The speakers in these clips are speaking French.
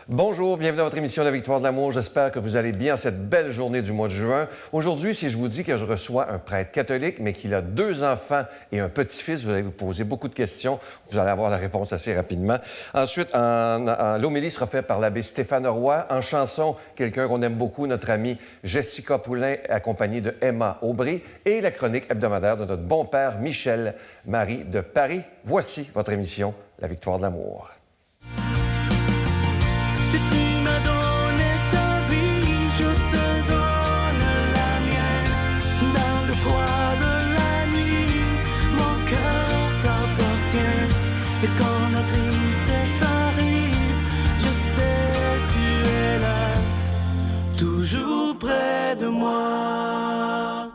Bonjour, bienvenue à votre émission La Victoire de l'amour. J'espère que vous allez bien cette belle journée du mois de juin. Aujourd'hui, si je vous dis que je reçois un prêtre catholique, mais qu'il a 2 enfants et un petit-fils, vous allez vous poser beaucoup de questions. Vous allez avoir la réponse assez rapidement. Ensuite, l'homélie sera faite par l'abbé Stéphane Roy. En chanson, quelqu'un qu'on aime beaucoup, notre amie Jessica Poulain, accompagnée de Emma Aubry. Et la chronique hebdomadaire de notre bon père Michel-Marie de Paris. Voici votre émission La Victoire de l'amour. Si tu m'as donné ta vie, je te donne la mienne. Dans le froid de la nuit, mon cœur t'appartient. Et quand la tristesse arrive, je sais tu es là, toujours près de moi.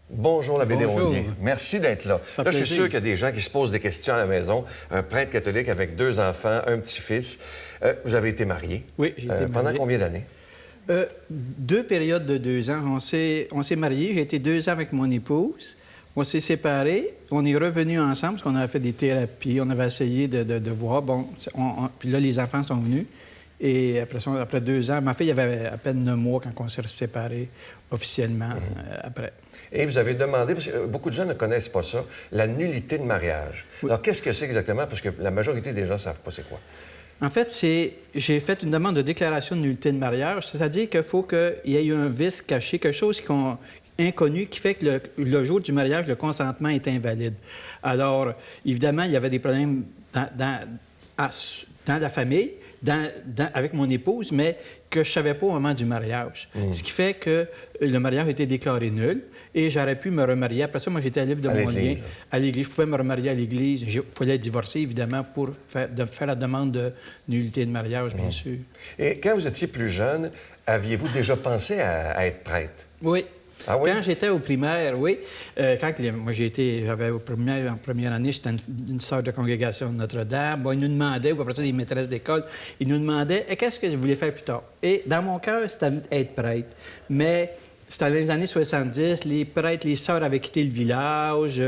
Bonjour, l'abbé Bonjour. Desrosiers. Merci d'être là. Là, je suis sûr qu'il y a des gens qui se posent des questions à la maison. Un prêtre catholique avec 2 enfants, un petit-fils. Vous avez été marié. Oui, j'ai été marié. Pendant combien d'années? 2 périodes de 2 ans. On s'est mariés. J'ai été 2 ans avec mon épouse. On s'est séparés. On est revenus ensemble parce qu'on avait fait des thérapies. On avait essayé de voir. Bon, puis là, les enfants sont venus. Et après 2 ans, ma fille avait à peine 9 mois quand on s'est séparés officiellement après. Et vous avez demandé, parce que beaucoup de gens ne connaissent pas ça, la nullité de mariage. Oui. Alors, qu'est-ce que c'est exactement? Parce que la majorité des gens ne savent pas c'est quoi. En fait, j'ai fait une demande de déclaration de nullité de mariage, c'est-à-dire qu'il faut qu'il y ait eu un vice caché, quelque chose inconnu qui fait que le jour du mariage, le consentement est invalide. Alors, évidemment, il y avait des problèmes dans la famille, avec mon épouse, mais que je ne savais pas au moment du mariage. Ce qui fait que le mariage a été déclaré nul et j'aurais pu me remarier. Après ça, moi, j'étais libre de mon lien à l'Église. Je pouvais me remarier à l'Église. Il fallait divorcer, évidemment, pour faire la demande de nullité de mariage, bien sûr. Et quand vous étiez plus jeune, aviez-vous déjà pensé à être prêtre? Oui. Ah oui? Quand j'étais au primaire, oui. Moi, j'avais en première année, j'étais une sœur de congrégation de Notre-Dame. Bon, ils nous demandaient, ou après ça, des maîtresses d'école, ils nous demandaient qu'est-ce que je voulais faire plus tard. Et dans mon cœur, c'était être prêtre. Mais c'était dans les années 70, les prêtres, les sœurs avaient quitté le village,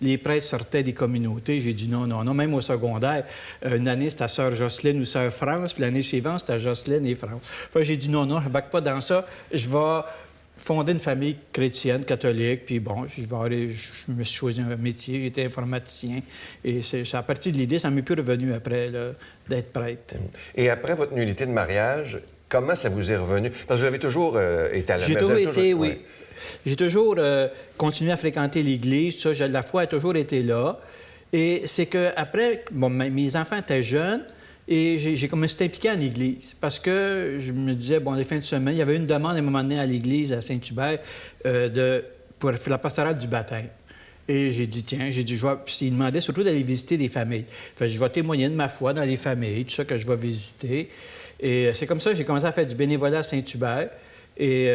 les prêtres sortaient des communautés. J'ai dit non. Même au secondaire, une année, c'était sœur Jocelyne ou sœur France, puis l'année suivante, c'était Jocelyne et France. Enfin, j'ai dit non, je ne bac pas dans ça. Je vais fonder une famille chrétienne, catholique, puis bon, je me suis choisi un métier, j'étais informaticien, et c'est à partir de l'idée, ça m'est plus revenu après, là, d'être prêtre. Et après votre nullité de mariage, comment ça vous est revenu? Parce que vous avez toujours été à la J'ai toujours été, oui. J'ai toujours continué à fréquenter l'Église, ça, la foi a toujours été là, et c'est qu'après, bon, mes enfants étaient jeunes, et j'ai comme été impliqué en Église parce que je me disais, bon, les fins de semaine, il y avait une demande à un moment donné à l'Église, à Saint-Hubert, pour la pastorale du baptême. Et j'ai dit, tiens, ils demandaient surtout d'aller visiter des familles. Fait, je vais témoigner de ma foi dans les familles, tout ça que je vais visiter. Et c'est comme ça que j'ai commencé à faire du bénévolat à Saint-Hubert. Et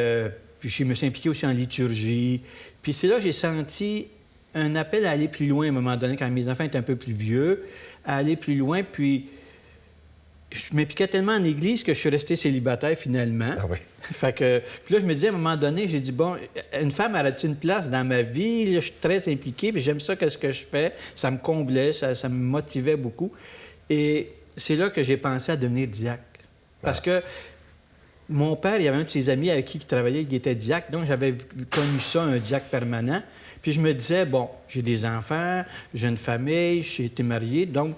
puis je me suis impliqué aussi en liturgie. Puis c'est là que j'ai senti un appel à aller plus loin à un moment donné, quand mes enfants étaient un peu plus vieux, à aller plus loin, puis je m'impliquais tellement en Église que je suis resté célibataire finalement. Ah oui. Fait que, puis là, je me disais à un moment donné, j'ai dit, bon, une femme aurait-tu une place dans ma vie? Là, je suis très impliqué, puis j'aime ça, qu'est-ce que je fais? Ça me comblait, ça me motivait beaucoup. Et c'est là que j'ai pensé à devenir diacre. Parce que mon père, il y avait un de ses amis avec qui il travaillait, qui était diacre, donc j'avais connu ça, un diacre permanent. Puis je me disais, bon, j'ai des enfants, j'ai une famille, j'ai été marié, donc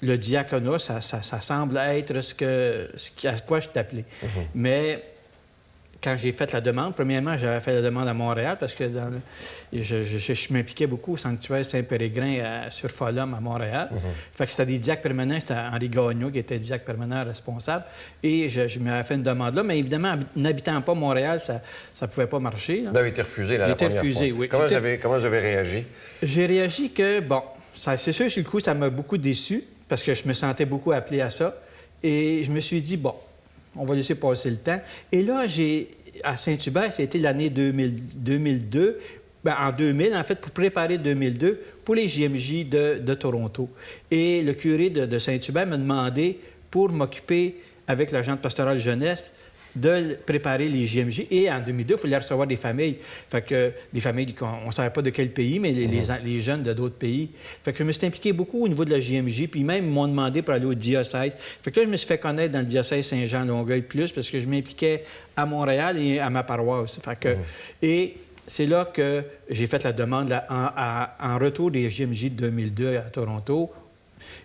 le diaconat, ça semble être à quoi je t'appelais. Mais quand j'ai fait la demande, premièrement, j'avais fait la demande à Montréal parce que je m'impliquais beaucoup au sanctuaire Saint-Péregrin sur Folum à Montréal. Fait que c'était des diacres permanents. C'était Henri Gagnon qui était diacre permanent responsable. Et je m'avais fait une demande là. Mais évidemment, n'habitant pas Montréal, ça ne pouvait pas marcher. Vous avez été refusé la première fois. Oui. Comment vous avez réagi? J'ai réagi que, bon, c'est sûr, sur le coup, ça m'a beaucoup déçu parce que je me sentais beaucoup appelé à ça. Et je me suis dit, bon, on va laisser passer le temps. Et là, à Saint-Hubert, c'était l'année 2002. Bien, en 2000, en fait, pour préparer 2002, pour les JMJ de Toronto. Et le curé de Saint-Hubert m'a demandé, pour m'occuper avec l'agente pastorale jeunesse, de préparer les JMJ. Et en 2002, il fallait recevoir des familles. Fait que des familles, on ne savait pas de quel pays, mais les jeunes de d'autres pays. Fait que je me suis impliqué beaucoup au niveau de la JMJ, puis même ils m'ont demandé pour aller au diocèse. Fait que là, je me suis fait connaître dans le diocèse Saint-Jean-Longueuil plus parce que je m'impliquais à Montréal et à ma paroisse. Fait que, et c'est là que j'ai fait la demande en retour des JMJ de 2002 à Toronto.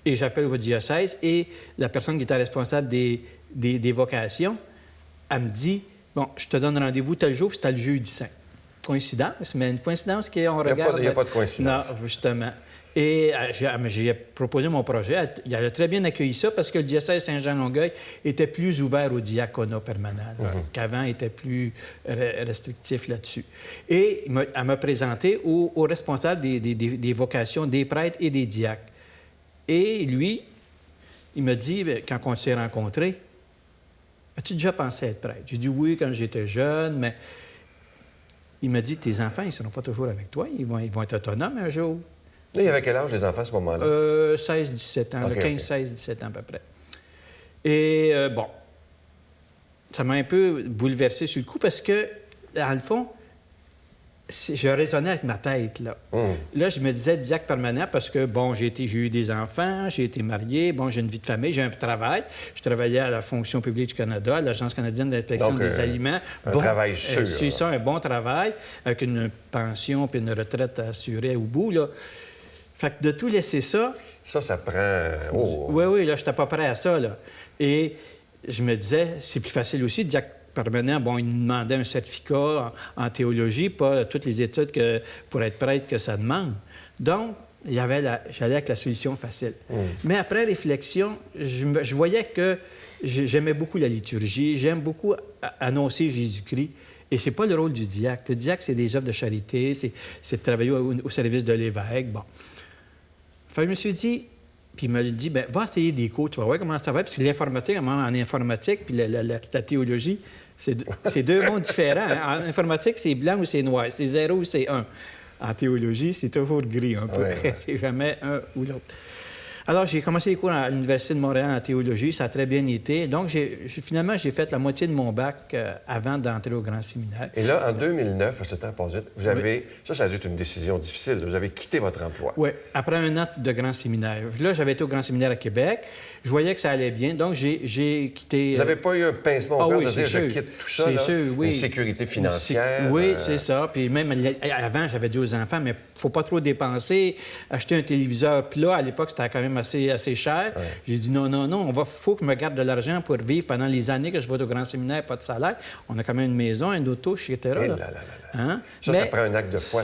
Et j'appelle au diocèse et la personne qui était responsable des vocations, elle me dit, bon, je te donne rendez-vous tel jour, puis c'est le jeudi saint. Coïncidence, mais une coïncidence qu'on regarde... Il n'y a pas de coïncidence. Non, justement. Et j'ai proposé mon projet. Il a très bien accueilli ça parce que le diocèse Saint-Jean-Longueuil était plus ouvert au diaconat permanent, qu'avant était plus restrictif là-dessus. Et elle m'a présenté au responsable des vocations, des prêtres et des diacres. Et lui, il m'a dit, quand on s'est rencontrés, as-tu déjà pensé être prêtre? J'ai dit oui quand j'étais jeune, mais il m'a dit, tes enfants, ils ne seront pas toujours avec toi, ils vont être autonomes un jour. Là, il y avait quel âge les enfants à ce moment-là? 16-17 ans, Okay, 15-16-17 ans à peu près. Et bon, ça m'a un peu bouleversé sur le coup parce que, dans le fond, je raisonnais avec ma tête, là. Là, je me disais diacre permanent parce que, bon, j'ai eu des enfants, j'ai été marié, bon, j'ai une vie de famille, j'ai un travail. Je travaillais à la Fonction publique du Canada, à l'Agence canadienne d'inspection des aliments. Un travail sûr. C'est ça, un bon travail, avec une pension puis une retraite assurée au bout, là. Fait que de tout laisser ça... Ça prend... Oh. Oui, là, je n'étais pas prêt à ça, là. Et je me disais, c'est plus facile aussi, diacre permanent, bon, il nous demandait un certificat en théologie, pas toutes les études pour être prêtre que ça demande. Donc, j'allais avec la solution facile. Mais après réflexion, je voyais que j'aimais beaucoup la liturgie, j'aime beaucoup annoncer Jésus-Christ. Et c'est pas le rôle du diacre. Le diacre, c'est des œuvres de charité, c'est de travailler au service de l'évêque. Bon. Fait que je me suis dit, puis il m'a dit, bien, va essayer des cours, tu vas voir comment ça va. Parce que l'informatique, en informatique, puis la théologie, c'est deux mondes différents. Hein. En informatique, c'est blanc ou c'est noir, c'est 0 ou c'est 1. En théologie, c'est toujours gris un peu. Ouais. C'est jamais un ou l'autre. Alors, j'ai commencé les cours à l'Université de Montréal en théologie. Ça a très bien été. Donc, finalement, j'ai fait la moitié de mon bac avant d'entrer au grand séminaire. Et là, en 2009, ce temps passe vite, vous avez... Ça a dû être une décision difficile. Vous avez quitté votre emploi. Oui, après un an de grand séminaire. Là, j'avais été au grand séminaire à Québec. Je voyais que ça allait bien, donc j'ai quitté... Vous n'avez pas eu un pincement au cœur de dire, je quitte tout ça, c'est là? sûr, oui. Une sécurité financière? Oui, c'est ça. Puis même avant, j'avais dit aux enfants, mais il ne faut pas trop dépenser. Acheter un téléviseur plat, à l'époque, c'était quand même assez cher. Ouais. J'ai dit non, faut que je me garde de l'argent pour vivre pendant les années que je vais au grand séminaire, pas de salaire. On a quand même une maison, un auto, etc. Hein? Ça prend un acte de foi.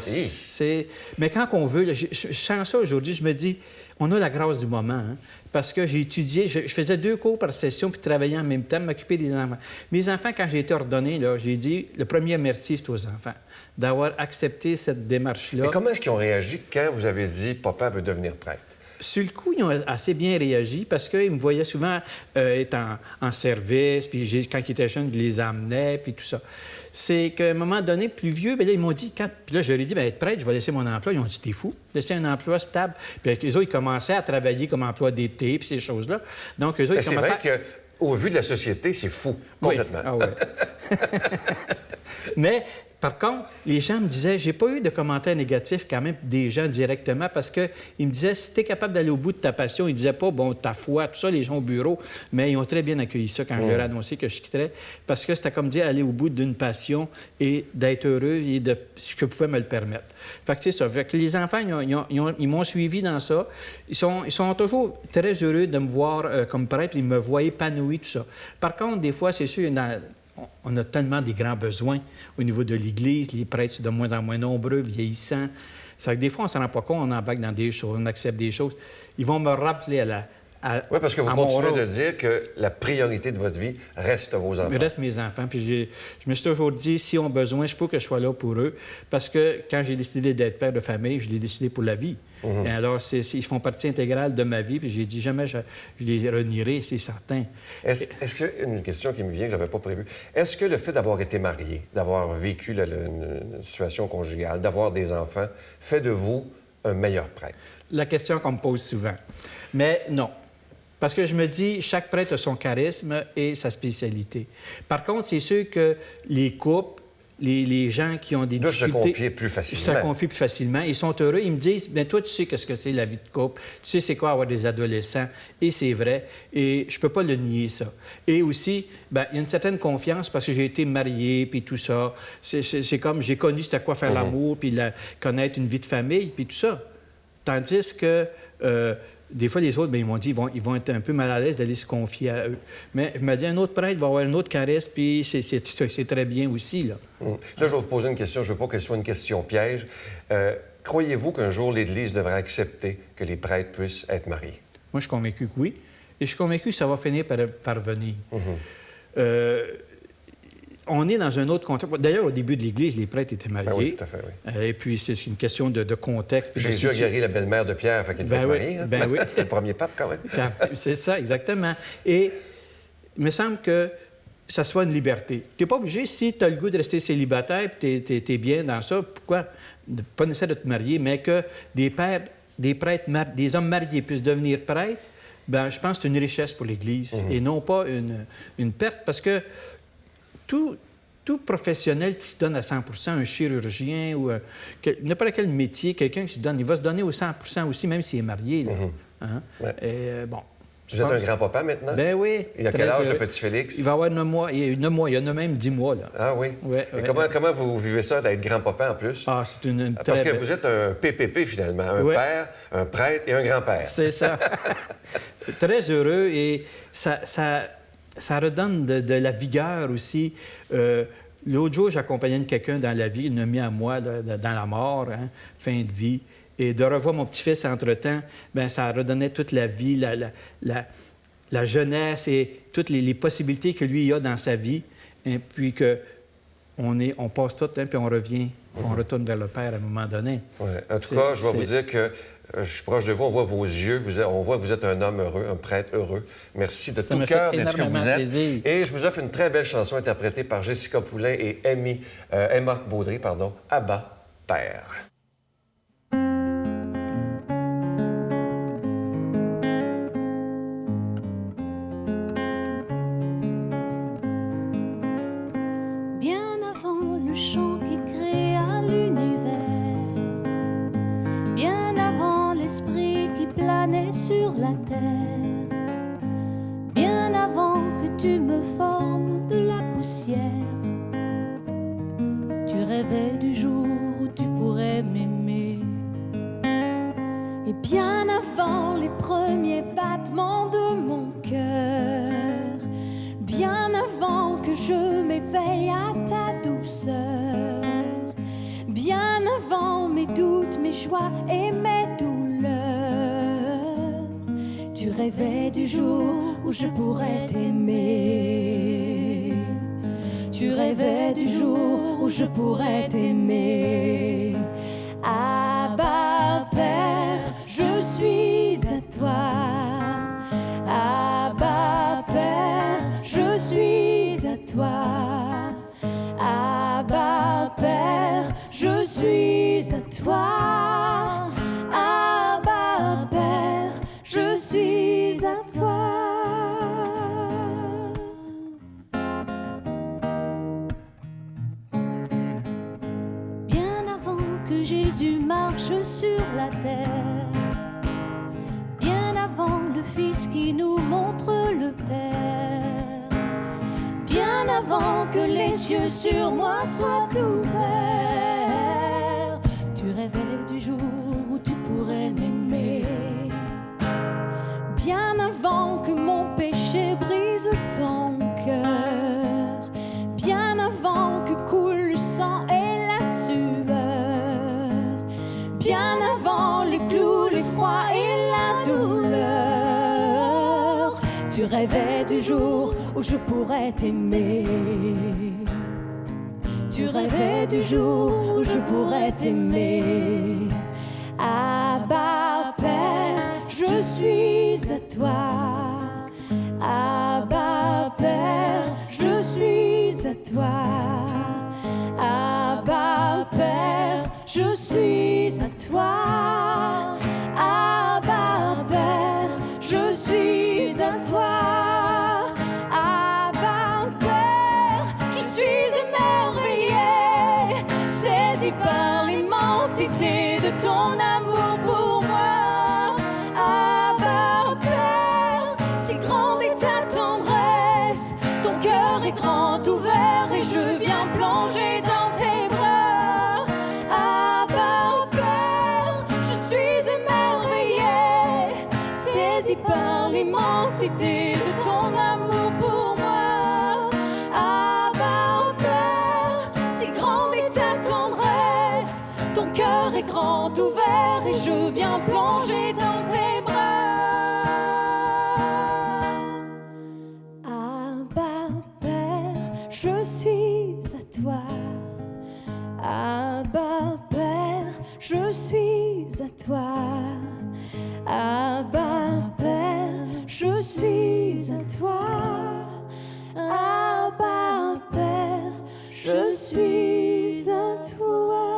Mais quand on veut, je sens ça aujourd'hui, je me dis, on a la grâce du moment. Hein? Parce que j'ai étudié, je faisais 2 cours par session puis travaillais en même temps, m'occuper des enfants. Mes enfants, quand j'ai été ordonné, là, j'ai dit, le premier merci, c'est aux enfants, d'avoir accepté cette démarche-là. Mais comment est-ce qu'ils ont réagi quand vous avez dit, papa veut devenir prêtre? Sur le coup, ils ont assez bien réagi parce qu'ils me voyaient souvent être en service, puis quand ils étaient jeunes, je les emmenais, puis tout ça. C'est qu'à un moment donné, plus vieux, bien là, ils m'ont dit, puis là, je leur ai dit, bien, être prêtre, je vais laisser mon emploi. Ils ont dit, t'es fou, laisser un emploi stable. Puis les autres, ils commençaient à travailler comme emploi d'été, puis ces choses-là. Donc, eux autres, ils commençaient c'est vrai qu'au vu de la société, c'est fou, complètement. Oui. Ah ouais. Mais... Par contre, les gens me disaient, j'ai pas eu de commentaires négatifs quand même des gens directement parce qu'ils me disaient, si tu es capable d'aller au bout de ta passion, ils disaient pas, bon, ta foi, tout ça, les gens au bureau, mais ils ont très bien accueilli ça quand je leur ai annoncé que je quitterais parce que c'était comme dire aller au bout d'une passion et d'être heureux et de ce que pouvait me le permettre. Fait que c'est ça. Fait que les enfants, ils m'ont suivi dans ça. Ils sont toujours très heureux de me voir comme prêtre, ils me voient épanoui, tout ça. Par contre, des fois, c'est sûr, on a tellement des grands besoins au niveau de l'Église. Les prêtres sont de moins en moins nombreux, vieillissants. C'est que des fois, on ne s'en rend pas compte, on embarque dans des choses, on accepte des choses. Ils vont me rappeler oui, parce que vous continuez de dire que la priorité de votre vie reste vos enfants. Reste mes enfants. Puis je me suis toujours dit, s'ils ont besoin, il faut que je sois là pour eux. Parce que quand j'ai décidé d'être père de famille, je l'ai décidé pour la vie. Et alors, ils font partie intégrale de ma vie. Puis j'ai dit, jamais je les renierai, c'est certain. Est-ce que, une question qui me vient, que je n'avais pas prévue, est-ce que le fait d'avoir été marié, d'avoir vécu une situation conjugale, d'avoir des enfants, fait de vous un meilleur prêtre? La question qu'on me pose souvent. Mais non. Parce que je me dis, chaque prêtre a son charisme et sa spécialité. Par contre, c'est sûr que les couples, les gens qui ont des difficultés... se confient plus facilement. Se confient plus facilement. Ils sont heureux. Ils me disent, bien, toi, tu sais qu'est-ce que c'est la vie de couple. Tu sais c'est quoi avoir des adolescents. Et c'est vrai. Et je peux pas le nier, ça. Et aussi, bien, il y a une certaine confiance parce que j'ai été marié, puis tout ça. C'est comme, j'ai connu c'était quoi faire l'amour, puis connaître une vie de famille, puis tout ça. Tandis que... des fois, les autres, bien, ils m'ont dit ils vont être un peu mal à l'aise d'aller se confier à eux. Mais il m'a dit, un autre prêtre va avoir un autre charisme, puis c'est très bien aussi, là. Là, je vais vous poser une question. Je ne veux pas qu'elle soit une question piège. Croyez-vous qu'un jour, l'Église devrait accepter que les prêtres puissent être mariés? Moi, je suis convaincu que oui. Et je suis convaincu que ça va finir par venir. On est dans un autre contexte. D'ailleurs, au début de l'Église, les prêtres étaient mariés. Ben oui, tout à fait, oui. Et puis, c'est une question de contexte. Jésus a guéri la belle-mère de Pierre, fait qu'il était marié. Hein? Ben oui. C'est le premier pape, quand même. C'est ça, exactement. Et il me semble que ça soit une liberté. Tu n'es pas obligé, si tu as le goût de rester célibataire et tu es bien dans ça, pourquoi? Pas nécessaire de te marier, mais que des prêtres, des hommes mariés puissent devenir prêtres, ben, je pense que c'est une richesse pour l'Église et non pas une perte, parce que tout professionnel qui se donne à 100 un chirurgien ou n'importe quel métier, quelqu'un qui se donne, il va se donner au 100 aussi, même s'il est marié. Là. Hein? Ouais. Et, bon, Vous êtes un grand-papa maintenant? Ben oui. Il a quel âge, le petit Félix? Il va avoir 9 mois. Il y en a même 10 mois. Là. Ah oui? Ouais, Et comment vous vivez ça, d'être grand-papa en plus? Ah, c'est une Parce très que belle... vous êtes un PPP, finalement. Un père, un prêtre et un grand-père. C'est ça. Très heureux et ça redonne de la vigueur aussi. L'autre jour, j'accompagnais quelqu'un dans la vie, une amie à moi, dans la mort, hein, fin de vie. Et de revoir mon petit-fils entre-temps, bien, ça redonnait toute la vie, la jeunesse et toutes les possibilités que lui il a dans sa vie. Et puis on passe tout, hein, puis on revient, on retourne vers le Père à un moment donné. Ouais. En tout cas, je vais vous dire que je suis proche de vous, on voit vos yeux, on voit que vous êtes un homme heureux, un prêtre heureux. Merci de tout cœur d'être ce que vous êtes. Plaisir. Et je vous offre une très belle chanson interprétée par Jessica Poulain et Emma Baudry, Abba, Père. Bien avant le chant qui créa l'univers, bien avant l'esprit qui planait sur la terre, bien avant que tu me formes de la poussière, tu rêvais du jour où tu pourrais m'aimer. Et bien avant les premiers battements de mon cœur, bien avant que je m'éveille à ta douceur, bien avant mes doutes, mes joies et mes douleurs, tu rêvais du jour où je pourrais t'aimer. Tu rêvais du jour où je pourrais t'aimer. Abba, Père, je suis à toi. Abba, Père, je suis à toi. Abba, Père, je suis à toi. Abba, Père, je suis à toi. Bien avant que Jésus marche sur la terre, bien avant le Fils qui nous montre le Père, bien avant que les cieux sur moi soient ouverts, tu rêvais du jour où tu pourrais m'aimer. Bien avant que mon péché brise ton cœur, bien avant que coule le sang et la sueur, bien avant les clous, l'effroi et la douleur, tu rêvais du jour où je pourrais t'aimer. Tu rêvais du jour où je pourrais t'aimer. Abba, Père, je suis à toi. Abba, Père, je suis à toi. Abba, Père, je suis à toi. Abba, Père, je suis à est grand ouvert et je viens plonger dans tes bras. Abba, Père, je suis émerveillé, saisi par l'immensité de ton amour pour moi. Abba, Père, si grande est ta tendresse, ton cœur est grand ouvert et je viens plonger dans tes bras. Je suis à toi, Abba Père, je suis à toi, Abba Père, je suis à toi, Abba Père, je suis à toi.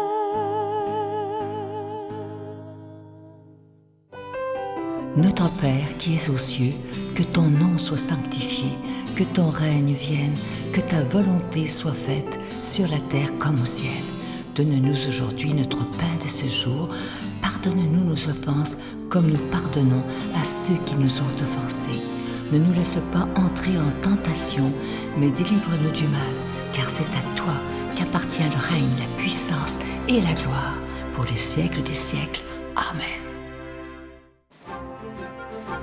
Notre Père qui es aux cieux, que ton nom soit sanctifié, que ton règne vienne, que ta volonté soit faite sur la terre comme au ciel. Donne-nous aujourd'hui notre pain de ce jour. Pardonne-nous nos offenses comme nous pardonnons à ceux qui nous ont offensés. Ne nous laisse pas entrer en tentation, mais délivre-nous du mal, car c'est à toi qu'appartient le règne, la puissance et la gloire pour les siècles des siècles. Amen.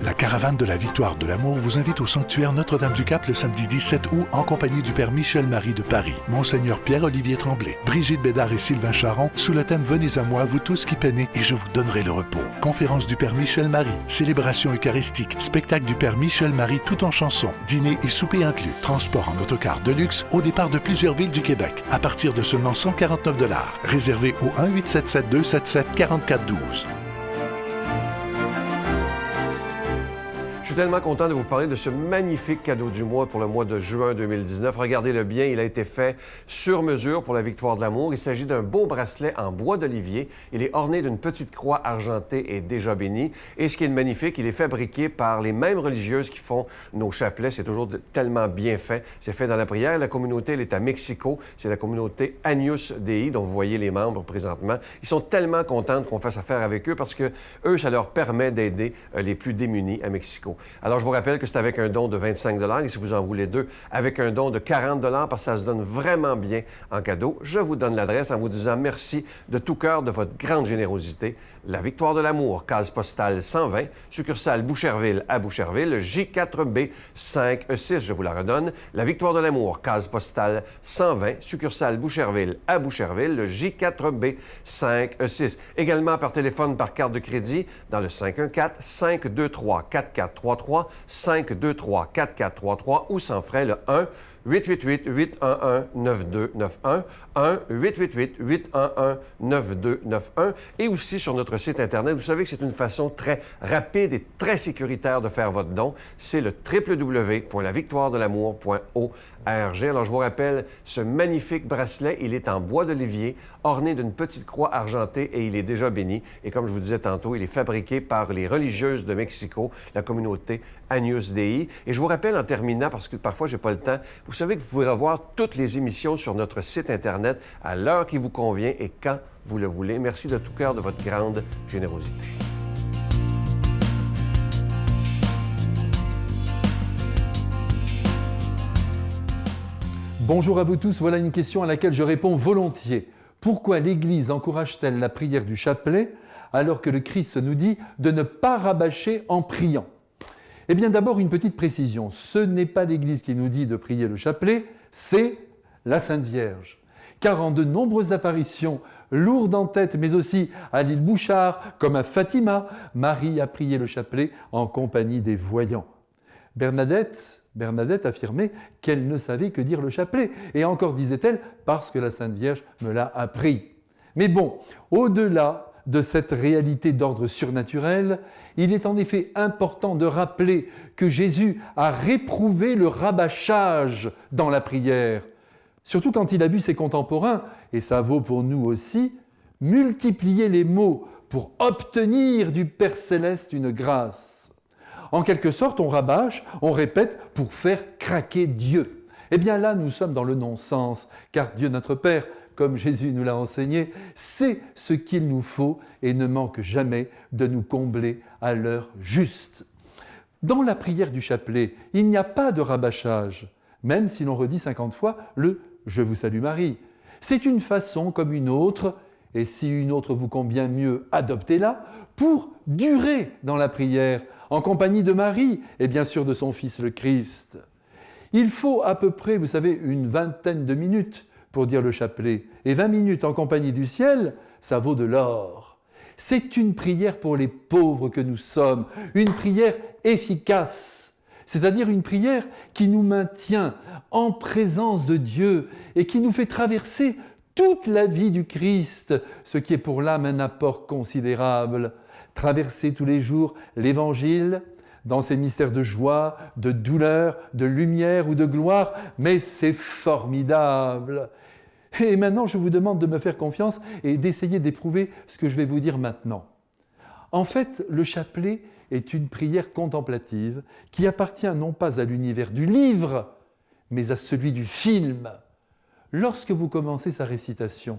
La caravane de la Victoire de l'amour vous invite au sanctuaire Notre-Dame-du-Cap le samedi 17 août en compagnie du Père Michel-Marie de Paris, Monseigneur Pierre-Olivier Tremblay, Brigitte Bédard et Sylvain Charon sous le thème « Venez à moi, vous tous qui peinez, et je vous donnerai le repos ». Conférence du Père Michel-Marie, célébration eucharistique, spectacle du Père Michel-Marie tout en chansons, dîner et souper inclus, transport en autocar de luxe au départ de plusieurs villes du Québec, à partir de seulement 149 $. Réservé au 1-877-277-4412. Je suis tellement content de vous parler de ce magnifique cadeau du mois pour le mois de juin 2019. Regardez-le bien, il a été fait sur mesure pour la Victoire de l'amour. Il s'agit d'un beau bracelet en bois d'olivier. Il est orné d'une petite croix argentée et déjà bénie. Et ce qui est magnifique, il est fabriqué par les mêmes religieuses qui font nos chapelets. C'est toujours tellement bien fait. C'est fait dans la prière. La communauté, elle est à Mexico. C'est la communauté Agnus Dei, dont vous voyez les membres présentement. Ils sont tellement contents qu'on fasse affaire avec eux parce que eux, ça leur permet d'aider les plus démunis à Mexico. Alors, je vous rappelle que c'est avec un don de 25 $ et si vous en voulez deux, avec un don de 40 $ parce que ça se donne vraiment bien en cadeau. Je vous donne l'adresse en vous disant merci de tout cœur de votre grande générosité. La Victoire de l'amour, case postale 120, succursale Boucherville à Boucherville, J4B 5E6, je vous la redonne. La Victoire de l'amour, case postale 120, succursale Boucherville à Boucherville, J4B 5E6. Également par téléphone, par carte de crédit, dans le 514-523-4433, 523-4433 ou sans frais le 1-888-811-9291, 1-888-811-9291 et aussi sur notre site Internet. Vous savez que c'est une façon très rapide et très sécuritaire de faire votre don. C'est le www.lavictoiredelamour.org. Alors, je vous rappelle, ce magnifique bracelet, il est en bois d'olivier, orné d'une petite croix argentée et il est déjà béni. Et comme je vous disais tantôt, il est fabriqué par les religieuses de Mexico, la communauté Agnus Dei. Et je vous rappelle en terminant, parce que parfois je n'ai pas le temps, vous savez que vous pouvez revoir toutes les émissions sur notre site Internet à l'heure qui vous convient et quand vous le voulez. Merci de tout cœur de votre grande générosité. Bonjour à vous tous, voilà une question à laquelle je réponds volontiers. Pourquoi l'Église encourage-t-elle la prière du chapelet alors que le Christ nous dit de ne pas rabâcher en priant? Eh bien d'abord une petite précision, ce n'est pas l'Église qui nous dit de prier le chapelet, c'est la Sainte Vierge. Car en de nombreuses apparitions, lourdes en tête, mais aussi à l'île Bouchard, comme à Fatima, Marie a prié le chapelet en compagnie des voyants. Bernadette affirmait qu'elle ne savait que dire le chapelet, et encore disait-elle, parce que la Sainte Vierge me l'a appris. Mais bon, au-delà de cette réalité d'ordre surnaturel, il est en effet important de rappeler que Jésus a réprouvé le rabâchage dans la prière, surtout quand il a vu ses contemporains, et ça vaut pour nous aussi, multiplier les mots pour obtenir du Père Céleste une grâce. En quelque sorte, on rabâche, on répète pour faire craquer Dieu. Eh bien là, nous sommes dans le non-sens, car Dieu notre Père, comme Jésus nous l'a enseigné, sait ce qu'il nous faut et ne manque jamais de nous combler à l'heure juste. Dans la prière du chapelet, il n'y a pas de rabâchage, même si l'on redit 50 fois le « Je vous salue Marie ». C'est une façon comme une autre, et si une autre vous convient mieux, adoptez-la, pour durer dans la prière, en compagnie de Marie et bien sûr de son Fils le Christ. Il faut à peu près, vous savez, une vingtaine de minutes pour dire le chapelet, et 20 minutes en compagnie du ciel, ça vaut de l'or. C'est une prière pour les pauvres que nous sommes, une prière efficace, c'est-à-dire une prière qui nous maintient en présence de Dieu et qui nous fait traverser toute la vie du Christ, ce qui est pour l'âme un apport considérable. Traverser tous les jours l'Évangile, dans ses mystères de joie, de douleur, de lumière ou de gloire, mais c'est formidable. Et maintenant, je vous demande de me faire confiance et d'essayer d'éprouver ce que je vais vous dire maintenant. En fait, le chapelet est une prière contemplative qui appartient non pas à l'univers du livre, mais à celui du film. Lorsque vous commencez sa récitation,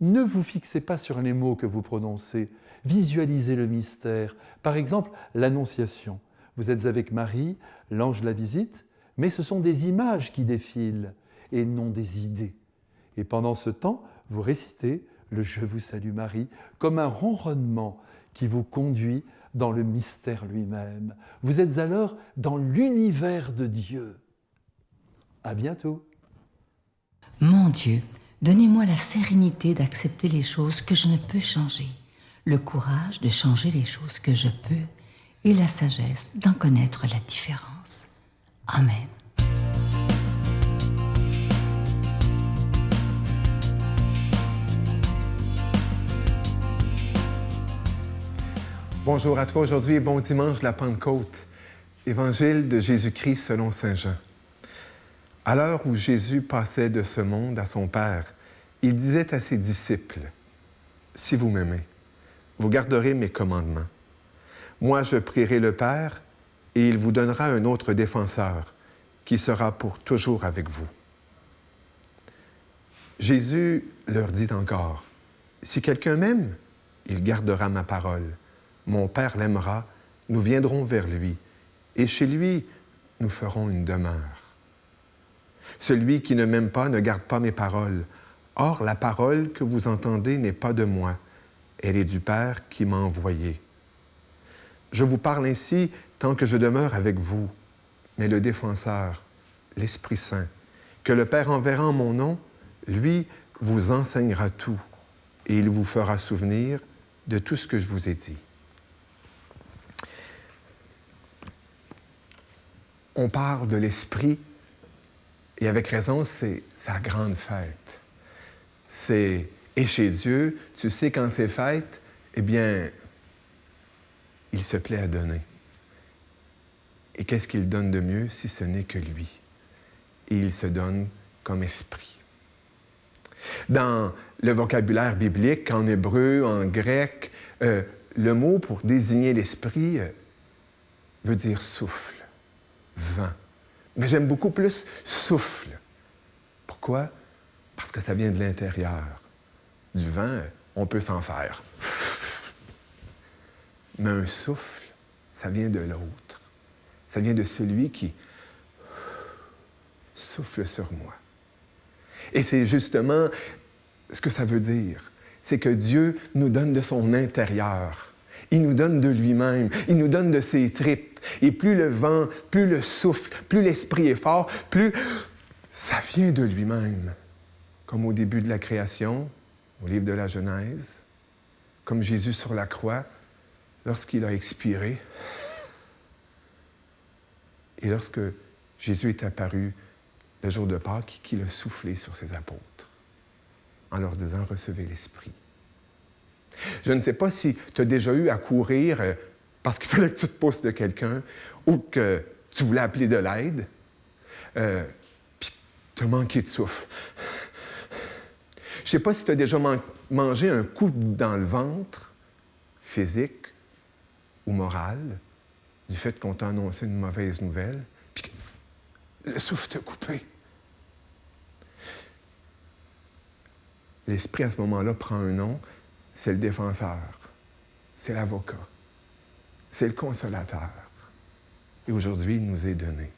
ne vous fixez pas sur les mots que vous prononcez, visualisez le mystère. Par exemple, l'Annonciation. Vous êtes avec Marie, l'ange la visite, mais ce sont des images qui défilent et non des idées. Et pendant ce temps, vous récitez le « Je vous salue Marie » comme un ronronnement qui vous conduit dans le mystère lui-même. Vous êtes alors dans l'univers de Dieu. À bientôt. Mon Dieu, donnez-moi la sérénité d'accepter les choses que je ne peux changer, le courage de changer les choses que je peux et la sagesse d'en connaître la différence. Amen. Bonjour à toi, aujourd'hui est bon dimanche de la Pentecôte. Évangile de Jésus-Christ selon saint Jean. À l'heure où Jésus passait de ce monde à son Père, il disait à ses disciples, « Si vous m'aimez, vous garderez mes commandements. Moi, je prierai le Père, et il vous donnera un autre défenseur, qui sera pour toujours avec vous. » Jésus leur dit encore, « Si quelqu'un m'aime, il gardera ma parole. Mon Père l'aimera, nous viendrons vers lui, et chez lui, nous ferons une demeure. Celui qui ne m'aime pas ne garde pas mes paroles. Or, la parole que vous entendez n'est pas de moi, elle est du Père qui m'a envoyé. Je vous parle ainsi tant que je demeure avec vous, mais le Défenseur, l'Esprit Saint, que le Père enverra en mon nom, lui vous enseignera tout, et il vous fera souvenir de tout ce que je vous ai dit. » On parle de l'Esprit, et avec raison, c'est sa grande fête. Et chez Dieu, tu sais, quand c'est fête, eh bien, il se plaît à donner. Et qu'est-ce qu'il donne de mieux si ce n'est que lui? Et il se donne comme esprit. Dans le vocabulaire biblique, en hébreu, en grec, le mot pour désigner l'esprit veut dire souffle. Vent. Mais j'aime beaucoup plus souffle. Pourquoi? Parce que ça vient de l'intérieur. Du vent, on peut s'en faire. Mais un souffle, ça vient de l'autre. Ça vient de celui qui souffle sur moi. Et c'est justement ce que ça veut dire. C'est que Dieu nous donne de son intérieur. Il nous donne de lui-même, il nous donne de ses tripes. Et plus le vent, plus le souffle, plus l'esprit est fort, plus ça vient de lui-même. Comme au début de la création, au livre de la Genèse, comme Jésus sur la croix, lorsqu'il a expiré, et lorsque Jésus est apparu le jour de Pâques, qu'il a soufflé sur ses apôtres, en leur disant « Recevez l'Esprit ». Je ne sais pas si tu as déjà eu à courir parce qu'il fallait que tu te pousses de quelqu'un ou que tu voulais appeler de l'aide, puis tu as manqué de souffle. Je ne sais pas si tu as déjà mangé un coup dans le ventre, physique ou moral, du fait qu'on t'a annoncé une mauvaise nouvelle, puis que le souffle t'a coupé. L'esprit, à ce moment-là, prend un nom. C'est le défenseur, c'est l'avocat, c'est le consolateur. Et aujourd'hui, il nous est donné.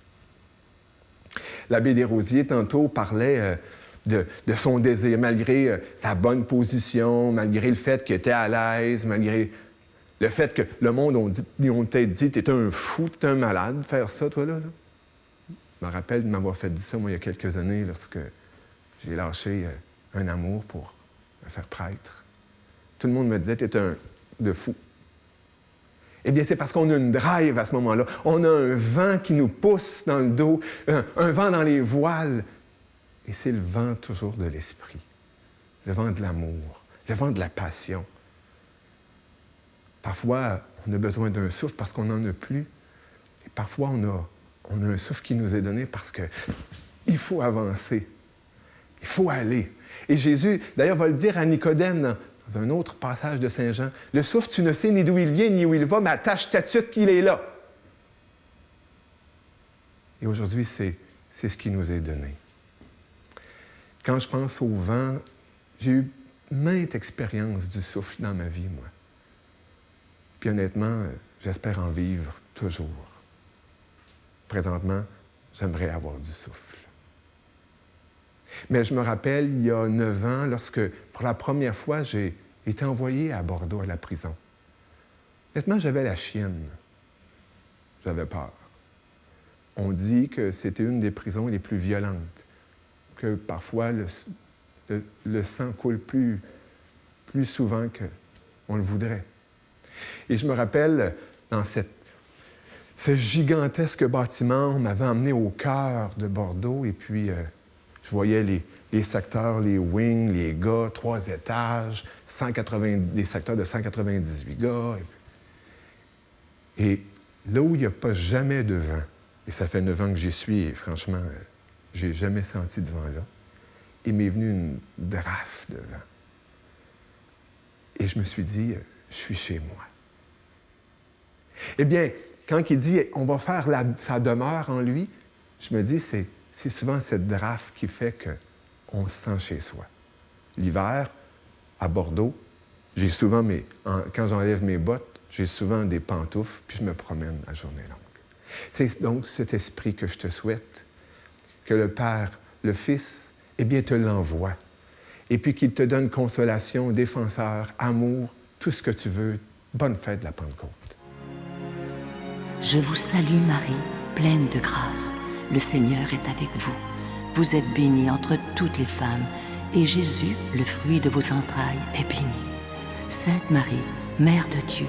L'abbé Desrosiers, tantôt, parlait de son désir, malgré sa bonne position, malgré le fait qu'il était à l'aise, malgré le fait que le monde ont peut-être dit « T'es un fou, t'es un malade de faire ça, toi, là. » Je me rappelle de m'avoir fait dire ça, moi, il y a quelques années, lorsque j'ai lâché un amour pour me faire prêtre. Tout le monde me disait « T'es un de fou. » Eh bien, c'est parce qu'on a une drive à ce moment-là. On a un vent qui nous pousse dans le dos, un vent dans les voiles. Et c'est le vent toujours de l'esprit, le vent de l'amour, le vent de la passion. Parfois, on a besoin d'un souffle parce qu'on n'en a plus. Et parfois, on a un souffle qui nous est donné parce qu'il faut avancer. Il faut aller. Et Jésus, d'ailleurs, va le dire à Nicodème dans un autre passage de Saint Jean. Le souffle, tu ne sais ni d'où il vient ni où il va, mais attache ta tuque qu'il est là. Et aujourd'hui, c'est ce qui nous est donné. Quand je pense au vent, j'ai eu maintes expériences du souffle dans ma vie, moi. Puis honnêtement, j'espère en vivre toujours. Présentement, j'aimerais avoir du souffle. Mais je me rappelle, il y a 9 ans, lorsque, pour la première fois, j'ai été envoyé à Bordeaux, à la prison. Honnêtement, j'avais la chienne. J'avais peur. On dit que c'était une des prisons les plus violentes, que parfois le sang coule plus souvent qu'on le voudrait. Et je me rappelle, dans ce gigantesque bâtiment, on m'avait emmené au cœur de Bordeaux, et puis je voyais les secteurs, les wings, les gars, 3 étages, des secteurs de 198 gars. Et là où il n'y a pas jamais de vent, et ça fait 9 ans que j'y suis, et franchement, j'ai jamais senti de vent là, il m'est venu une draft de vent. Et je me suis dit, je suis chez moi. Eh bien, quand il dit on va faire sa demeure en lui, je me dis c'est souvent cette draft qui fait qu'on se sent chez soi. L'hiver, à Bordeaux, j'ai souvent quand j'enlève mes bottes, j'ai souvent des pantoufles, puis je me promène à journée longue. C'est donc cet esprit que je te souhaite, que le Père, le Fils, eh bien, te l'envoie. Et puis qu'il te donne consolation, défenseur, amour, tout ce que tu veux. Bonne fête de la Pentecôte. Je vous salue Marie, pleine de grâce. Le Seigneur est avec vous. Vous êtes bénie entre toutes les femmes, et Jésus, le fruit de vos entrailles, est béni. Sainte Marie, Mère de Dieu,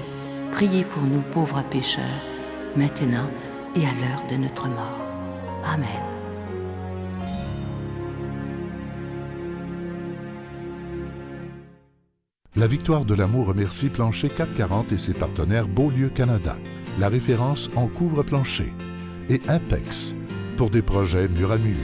priez pour nous pauvres pécheurs, maintenant et à l'heure de notre mort. Amen. La Victoire de l'amour remercie Plancher 440 et ses partenaires Beaulieu Canada. La référence en couvre-plancher. Et Impex, pour des projets mur à mur.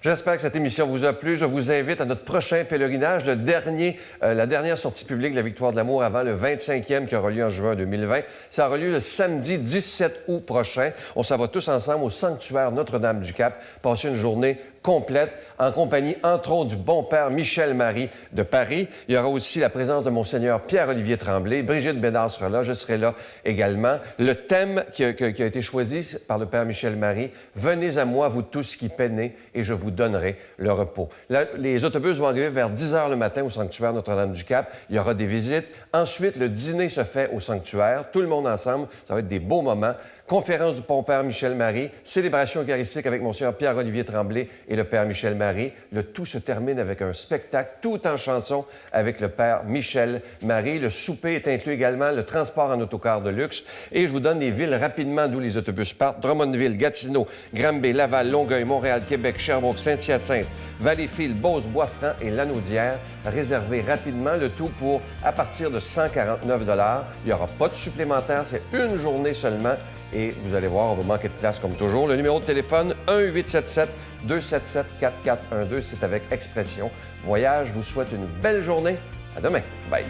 J'espère que cette émission vous a plu. Je vous invite à notre prochain pèlerinage, la dernière sortie publique de la Victoire de l'amour avant le 25e qui aura lieu en juin 2020. Ça aura lieu le samedi 17 août prochain. On s'en va tous ensemble au sanctuaire Notre-Dame-du-Cap, passer une journée complète en compagnie, entre autres, du bon père Michel Marie de Paris. Il y aura aussi la présence de Monseigneur Pierre-Olivier Tremblay. Brigitte Bédard sera là. Je serai là également. Le thème qui a été choisi par le père Michel Marie, « Venez à moi, vous tous qui peinez, et je vous donnerai le repos ». Là, les autobus vont arriver vers 10 h le matin au sanctuaire Notre-Dame-du-Cap. Il y aura des visites. Ensuite, le dîner se fait au sanctuaire. Tout le monde ensemble. Ça va être des beaux moments. Conférence du bon père Michel Marie, célébration eucharistique avec Monseigneur Pierre-Olivier Tremblay et le père Michel Marie. Le tout se termine avec un spectacle, tout en chanson, avec le père Michel Marie. Le souper est inclus également, le transport en autocar de luxe. Et je vous donne les villes rapidement d'où les autobus partent. Drummondville, Gatineau, Granby, Laval, Longueuil, Montréal, Québec, Sherbrooke, Saint-Hyacinthe, Valleyfield, Beauce, Bois-Franc et Lanaudière. Réservez rapidement le tout pour à partir de 149 $. Il n'y aura pas de supplémentaire, c'est une journée seulement. Et vous allez voir, on va manquer de place comme toujours. Le numéro de téléphone, 1-877-277-4412. C'est avec Expression Voyage. Je vous souhaite une belle journée. À demain. Bye.